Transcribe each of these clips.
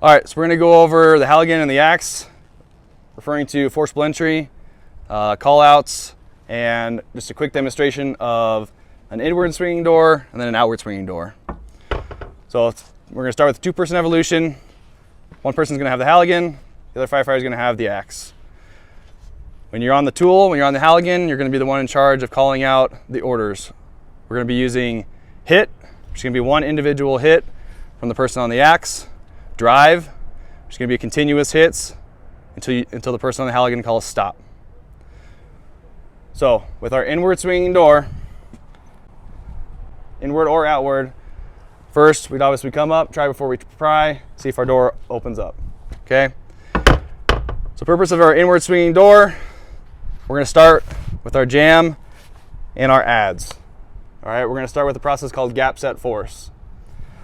All right, so we're gonna go over the Halligan and the axe, referring to forcible entry, call outs, and just a quick demonstration of an inward swinging door and then an outward swinging door. So we're gonna start with two-person evolution. One person's gonna have the Halligan, the other firefighter is gonna have the axe. When you're on the tool, when you're on the Halligan, you're gonna be the one in charge of calling out the orders. We're gonna be using hit, which is gonna be one individual hit from the person on the axe. Drive, which is gonna be continuous hits until the person on the Halligan calls stop. So with our inward swinging door, inward or outward, first we'd obviously come up, try before we pry, see if our door opens up, okay? So purpose of our inward swinging door, we're gonna start with our jam and our adds. All right, we're gonna start with a process called gap set force.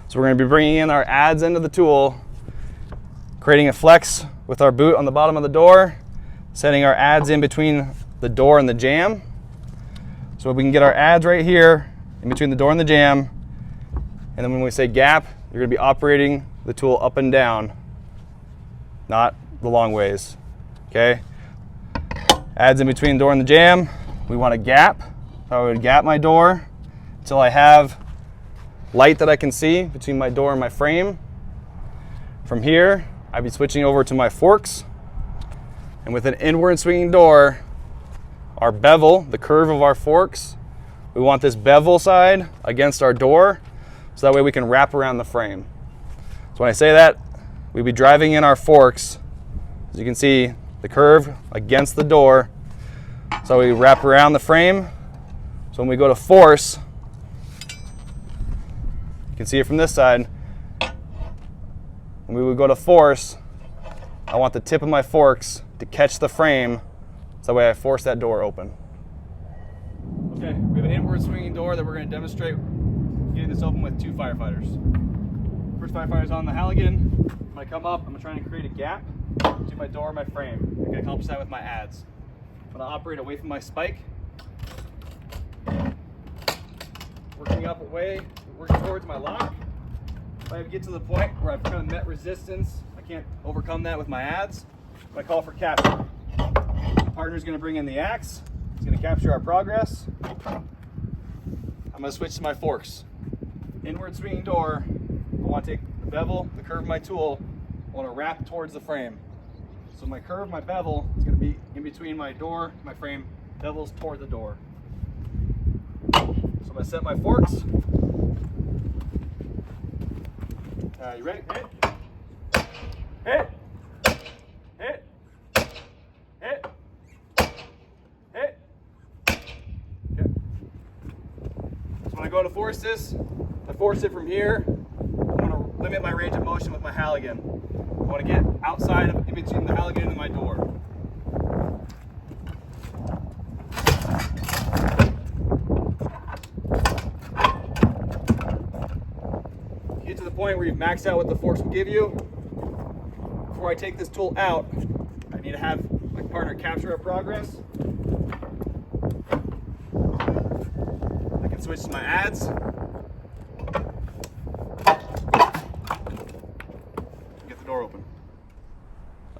So we're gonna be bringing in our adds into the tool, creating a flex with our boot on the bottom of the door, setting our adds in between the door and the jam. So we can get our adds right here in between the door and the jam. And then when we say gap, you're gonna be operating the tool up and down, not the long ways, okay? Adds in between the door and the jam. We want a gap. So I would gap my door until I have light that I can see between my door and my frame. From here, I'd be switching over to my forks. And with an inward swinging door, our bevel, the curve of our forks, we want this bevel side against our door, so that way we can wrap around the frame. So when I say that, we'd be driving in our forks. As you can see, the curve against the door, so we wrap around the frame. So when we go to force, you can see it from this side. When we would go to force, I want the tip of my forks to catch the frame, so that way I force that door open. Okay, we have an inward swinging door that we're going to demonstrate getting this open with two firefighters. First firefighter's on the Halligan. When I come up, I'm trying to create a gap between my door and my frame. I'm going to accomplish that with my adds. I'm going to operate away from my spike. Working up away, working towards my lock. If I get to the point where I've kind of met resistance, I can't overcome that with my adds, I call for capture. The partner's going to bring in the axe. It's going to capture our progress. I'm going to switch to my forks. Inward swinging door, I want to take the bevel, the curve of my tool, I want to wrap towards the frame. So my curve, my bevel, is going to be in between my door, my frame, bevel's toward the door. So I'm going to set my forks. You ready? Hit. Hit. Hit. Hit. Okay. So when I go to force this, I force it from here. I want to limit my range of motion with my Halligan. I want to get outside of in between the Halligan and my door. Get to the point where you've maxed out what the forks will give you. Before I take this tool out, I need to have my partner capture our progress. I can switch to my adds. Get the door open.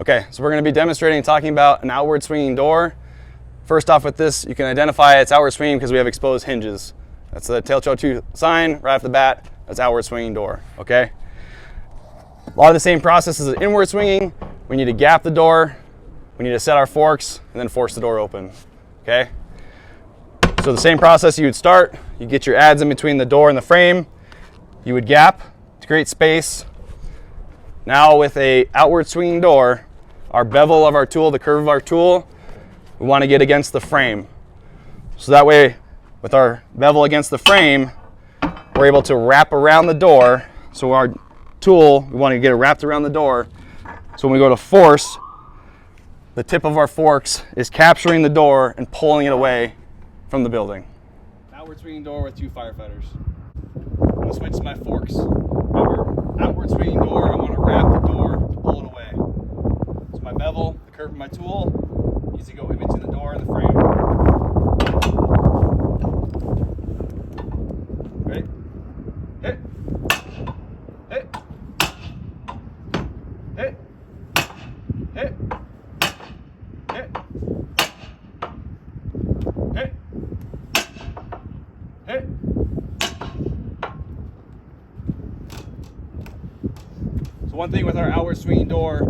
Okay, so we're going to be demonstrating and talking about an outward swinging door. First off with this, you can identify it's outward swinging because we have exposed hinges. That's the Tail Show 2 sign right off the bat. That's outward swinging door, okay? A lot of the same process as an inward swinging. We need to gap the door, we need to set our forks, and then force the door open, okay? So the same process, you would start, you get your adds in between the door and the frame, you would gap to create space. Now with a outward swinging door, our bevel of our tool, the curve of our tool, we want to get against the frame. So that way, with our bevel against the frame, we're able to wrap around the door. So our tool, we want to get it wrapped around the door. So when we go to force, the tip of our forks is capturing the door and pulling it away from the building. Outward swinging door with two firefighters. I'm going to switch to my forks. Remember, outward swinging door, I want to wrap the door to pull it away. So my bevel, the curve of my tool, needs to go in between the door and the frame. Ready? Hit. Hit. one thing with our outward swinging door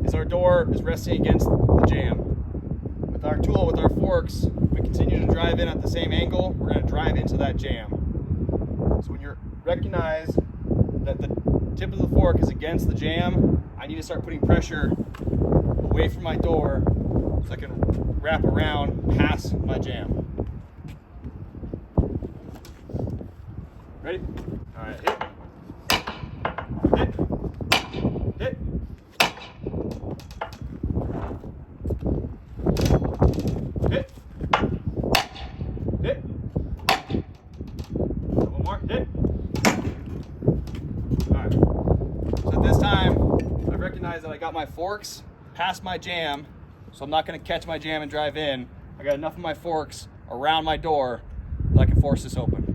is our door is resting against the jamb. With our tool, with our forks, we continue to drive in at the same angle, we're going to drive into that jamb. So when you recognize that the tip of the fork is against the jamb, I need to start putting pressure away from my door so I can wrap around past my jamb. Ready? All right, hit. Hit. Hit. Hit. Hit. One more. Hit. All right. So at this time, I recognize that I got my forks past my jamb, so I'm not going to catch my jamb and drive in. I got enough of my forks around my door that I can force this open.